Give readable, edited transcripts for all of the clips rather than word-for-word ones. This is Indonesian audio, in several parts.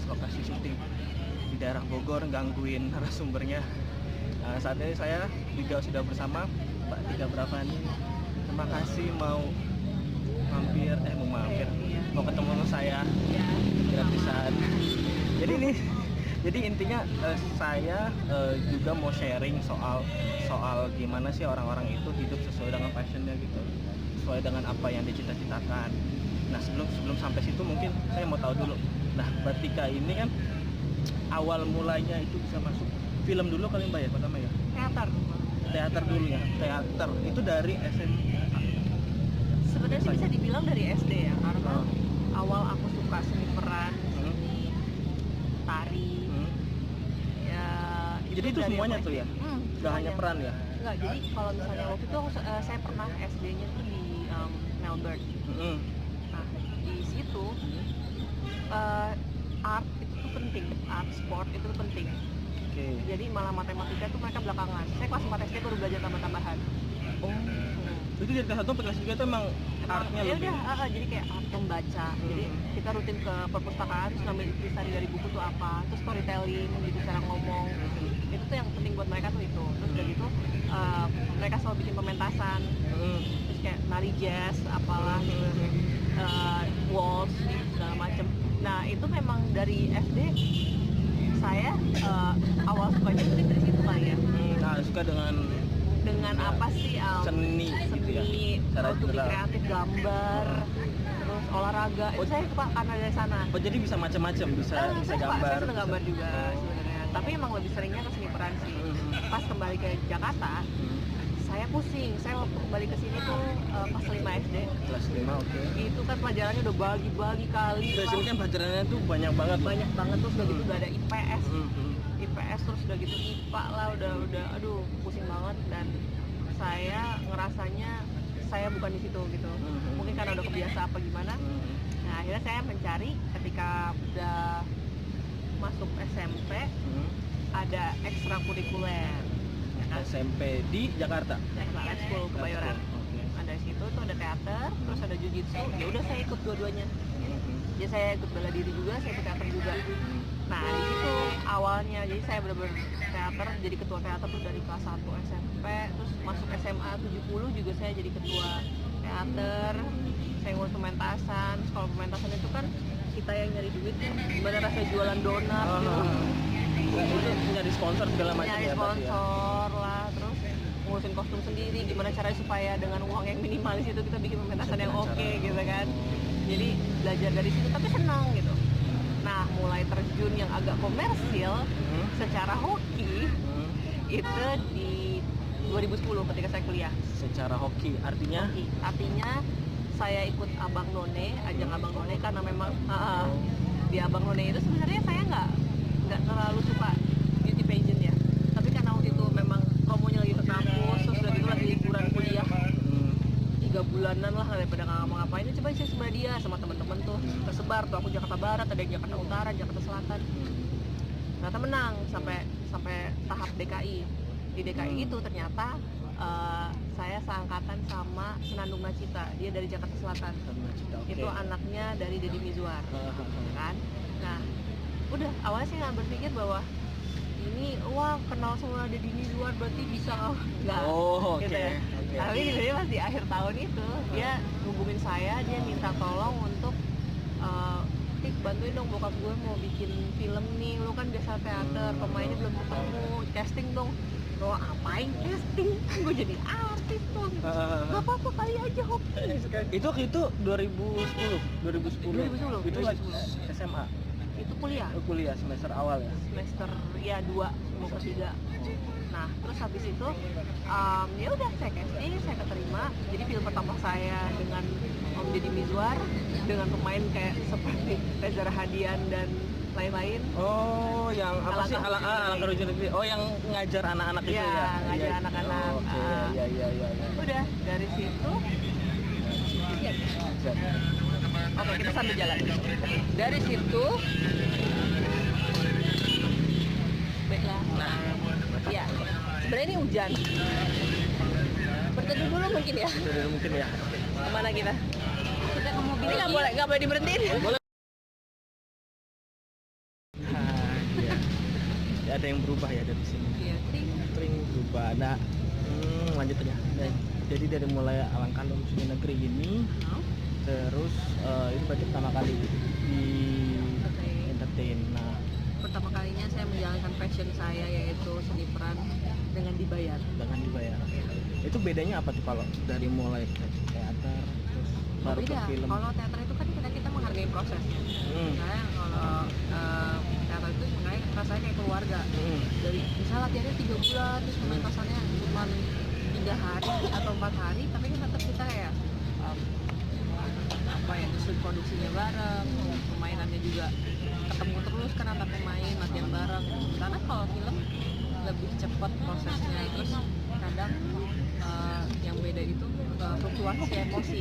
lokasi syuting di daerah Bogor, gangguin narasumbernya. Saat ini saya juga sudah bersama Mbak Tika Bravani. Terima kasih mau mau ketemu sama saya gratisan. Jadi intinya saya juga mau sharing soal gimana sih orang-orang itu hidup sesuai dengan passionnya gitu, sesuai dengan apa yang dicita-citakan. Nah sebelum sampai situ mungkin saya mau tahu dulu. Nah Mbak Tika ini kan awal mulanya itu bisa masuk film dulu kali Mbak ya pertama ya? Teater dulu ya. Teater itu dari SMA. Sebenarnya sih bisa dibilang dari SD ya, karena awal aku suka seni peran, seni tari, ya. Jadi itu semuanya tuh ya? Gak hanya peran ya? Enggak, jadi kalau misalnya waktu itu saya pernah SD-nya tuh di Melbourne. Nah di situ art itu tuh penting, art sport itu tuh penting. Jadi malah matematika tuh mereka belakangan. Saya kelas 4 SD baru belajar tambah-tambahan. Itu dari kelas 1 sampai kelas 3 itu emang artnya ya lebih? Udah, jadi kayak art membaca. Jadi kita rutin ke perpustakaan, terus ngambil tulisan dari buku tuh apa, terus storytelling, gitu cara ngomong. Itu tuh yang penting buat mereka tuh itu. Terus udah gitu mereka selalu bikin pementasan, terus kayak nari jazz, apalah gitu, waltz, segala macem. Nah itu memang dari SD saya awal sukanya mungkin dari situ kali ya. Nah suka dengan apa sih seni gitu ya, cara lebih kreatif, gambar, terus olahraga. Itu saya suka karena dari sana. Oh jadi bisa macam-macam, bisa gambar. Saya seneng gambar juga sebenarnya. Tapi emang lebih seringnya ke seni peran sih. Pas kembali ke Jakarta, saya pusing. Saya waktu kembali ke sini tuh pas 5 SD. Kelas 5, oke. Itu kan pelajarannya udah bagi-bagi kali. Di sini kan pelajarannya tuh banyak banget. Banyak banget, terus udah gitu udah ada IPS. IPS terus udah gitu IPA lah, udah aduh pusing banget. Dan saya ngerasanya saya bukan di situ gitu. Mungkin karena udah kebiasa apa gimana. Nah akhirnya saya mencari ketika udah masuk SMP, ada ekstrakurikuler ya kan? SMP di Jakarta? High School Kebayoran. Ada di situ tuh ada teater, terus ada jujitsu. Ya udah saya ikut dua-duanya. Jadi saya ikut bela diri juga, saya ikut teater juga. Nah di situ awalnya, jadi saya benar-benar teater, jadi ketua teater tuh dari kelas 1 SMP, terus masuk SMA 70 juga saya jadi ketua teater. Saya ngurus pementasan. Terus kalau pementasan itu kan kita yang nyari duit ya, gimana rasanya jualan donat gitu. Itu nyari sponsor segala macam nyari sponsor lah, terus ngurusin kostum sendiri, gimana caranya supaya dengan uang yang minimalis itu kita bikin pementasan yang oke gitu kan. Jadi belajar dari situ tapi senang gitu. Nah mulai terjun yang agak komersil secara hoki itu di 2010 ketika saya kuliah. Secara hoki artinya? Artinya saya ikut Abang None, ajang Abang None, karena memang di Abang None itu sebenarnya saya nggak terlalu suka beauty pageant ya, tapi karena waktu itu memang promonya lagi ke kampus, terus udah gitu lagi liburan kuliah 3 bulanan lah, daripada nggak ngapa-ngapain, coba saya sebar dia sama teman-teman tuh tersebar tuh. Aku Jakarta Barat, ada yang Jakarta Utara, Jakarta Selatan. Ternyata menang sampai tahap DKI. Di DKI itu ternyata saya seangkatan sama Senandung Nacita, dia dari Jakarta Selatan. Itu anaknya dari Deddy Mizwar, kan? Nah, udah awalnya saya nggak berpikir bahwa ini wah kenal sama Deddy Mizwar berarti bisa nggak? Gitu ya. Tapi tiba-tiba pas di akhir tahun itu dia hubungin saya, dia minta tolong untuk Tik bantuin dong bokap gue mau bikin film nih, lu kan biasa teater, pemainnya belum ketemu, casting dong. Lo apain casting? Gue jadi artis tuh. Gak apa-apa kali aja hoki. Itu 2010. Itu lagi SMA. Itu kuliah. Kuliah semester awal ya. Semester ya 2 mau ke 3. Nah terus habis itu ya udah saya casting, saya keterima. Jadi film pertama saya dengan Om Deddy Mizwar dengan pemain kayak seperti Reza Rahadian dan lain-lain. Oh, yang apa sih? Alangkah Rujuk Negeri. Oh, yang ngajar anak-anak itu ya? Ngajar anak-anak. Iya. Udah dari situ. Oke, kita sambil jalan. Dari situ. Baiklah. Nah, ya. Sebenarnya ini hujan. Berteduh dulu mungkin ya. Mungkin ya. Kemana kita? Kita ke mobil. Ini nggak boleh diberhentiin. Boleh. ada yang berubah ya dari sini. Iya, Tring berubah. Nah, lanjut aja. Nah, jadi dari mulai Alangkah Lucunya Negeri ini, terus itu berarti pertama kali di entertain. Nah, pertama kalinya saya menjalankan passion saya yaitu seni peran dengan dibayar. Itu bedanya apa tuh kalau dari mulai ke teater terus baru ke Beda. film? Kalau teater itu kan kita menghargai prosesnya. Misalnya kalau teater itu rasanya kayak keluarga. Dari misalnya latihannya 3 bulan terus pementasannya cuma 3 hari atau 4 hari, tapi kan tetap kita ya apa ya, terus produksinya bareng, permainannya juga ketemu terus kan antar pemain, latihan bareng. Karena kalau film lebih cepat prosesnya, terus kadang yang beda itu fluktuasi emosi.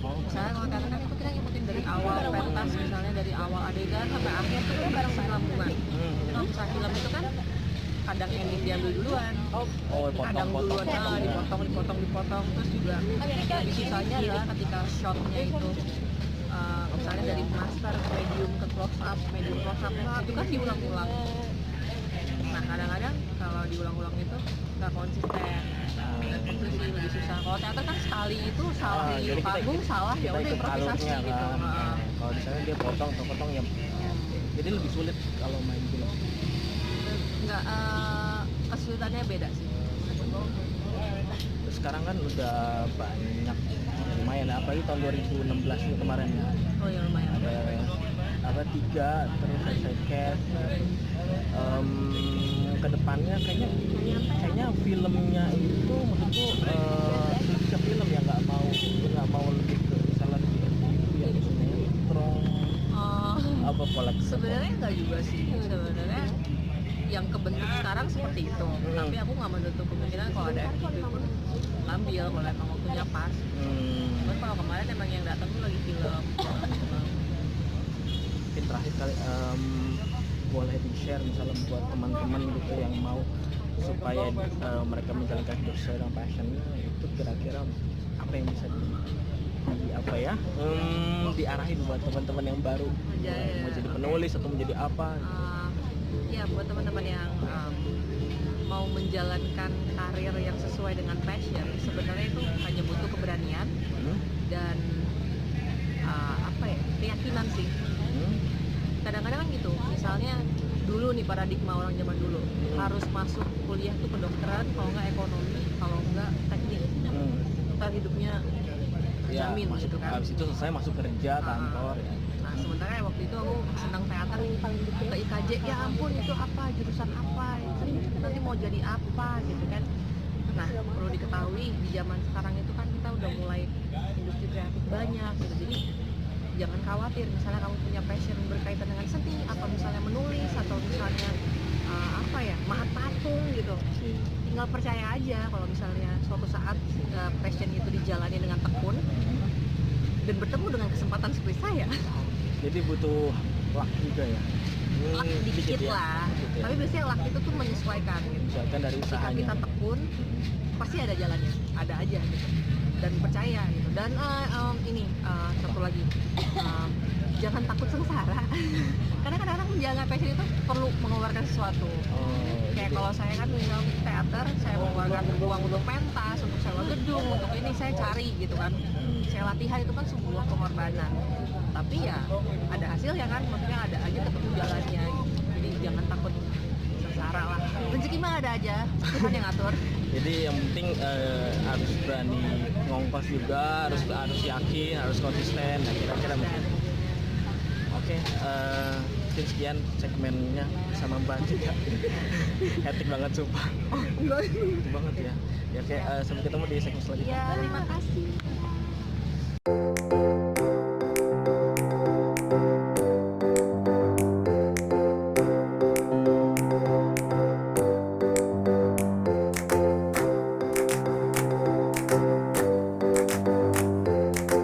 Misalnya kalau teater kan itu kita ngikutin dari awal pentas, misalnya dari awal adegan sampai akhir itu kan bareng selambungan. Kalau misalnya film itu kan kadang ending diambil duluan, kadang duluan dipotong, terus juga lebih sisanya adalah ketika shotnya itu misalnya dari master ke medium ke close up, itu kan diulang-ulang. Nah kadang-kadang kalau diulang-ulang itu nggak konsisten, itu sih lebih susah. Kalau teater kan sekali itu salah di panggung salah ya udah improvisasi gitu. Kalau misalnya dia potong ya, jadi lebih sulit kalau main film. Nggak, kesulitannya beda sih. Terus sekarang kan udah banyak, lumayan ya, apalagi tahun 2016 itu kemarin ya. Oh ya lumayan. Ada 3 terus sidecast. Kedepannya kayaknya filmnya itu maksudku lebih ke film ya, nggak mau lebih ke misalnya ya sinetron apa koleksi. Sebenarnya nggak juga sih, sebenarnya yang kebentuk sekarang seperti itu. Tapi aku nggak menutup kemungkinan kalau ada FTV pun ngambil kalau emang waktunya pas. Cuman kalau kemarin emang yang datang tuh lagi film. Mungkin terakhir kali boleh di-share misalnya buat teman-teman gitu yang mau supaya mereka menjalankan hidup sesuai dengan passionnya, itu kira-kira apa yang bisa diarahin buat teman-teman yang baru mau jadi penulis atau menjadi apa? Ya buat teman-teman yang mau menjalankan karir yang sesuai dengan passion, sebenarnya itu hanya butuh keberanian dan keyakinan sih. Kadang-kadang kan gitu, misalnya dulu nih paradigma orang zaman dulu harus masuk kuliah tuh kedokteran, kalau nggak ekonomi, kalau nggak teknik, ntar hidupnya terjamin ya, gitu kan. Habis itu selesai masuk kerja kantor ya. Nah sementara waktu itu aku senang teater ke IKJ, ya ampun itu apa, jurusan apa, nanti mau jadi apa gitu kan. Nah perlu diketahui di zaman sekarang itu kan kita udah mulai industri kreatif banyak gitu, jadi jangan khawatir misalnya kamu punya passion berkaitan dengan seni atau misalnya menulis atau misalnya mahat patung gitu, tinggal percaya aja kalau misalnya suatu saat passion itu dijalani dengan tekun dan bertemu dengan kesempatan seperti saya. Jadi butuh luck juga ya. Luck dikit lah, tapi biasanya luck itu tuh menyesuaikan gitu. Menyesuaikan dari usahanya. Jika kita tekun pasti ada jalannya, ada aja gitu. Dan percaya gitu. Dan satu lagi, jangan takut sengsara. Karena kadang-kadang menjalankan passion itu perlu mengeluarkan sesuatu. Kayak kalau saya kan misal teater, saya mengeluarkan uang untuk pentas, untuk sewa gedung, untuk ini saya cari gitu kan. Saya latihan itu kan sebuah pengorbanan. Tapi ya ada hasilnya kan, maksudnya ada aja ketemu jalannya gitu. Jadi jangan takut sengsara lah. Rezeki mah ada aja, Tuhan yang ngatur. Jadi yang penting harus berani ngongkos juga, harus yakin, harus konsisten. Nah, kira-kira Oke, mungkin sekian segmennya sama Mbak juga. Hektik banget sumpah. Enggak. Banget ya. Ya kayak sampai ketemu di segmen selanjutnya. Ya, terima kasih.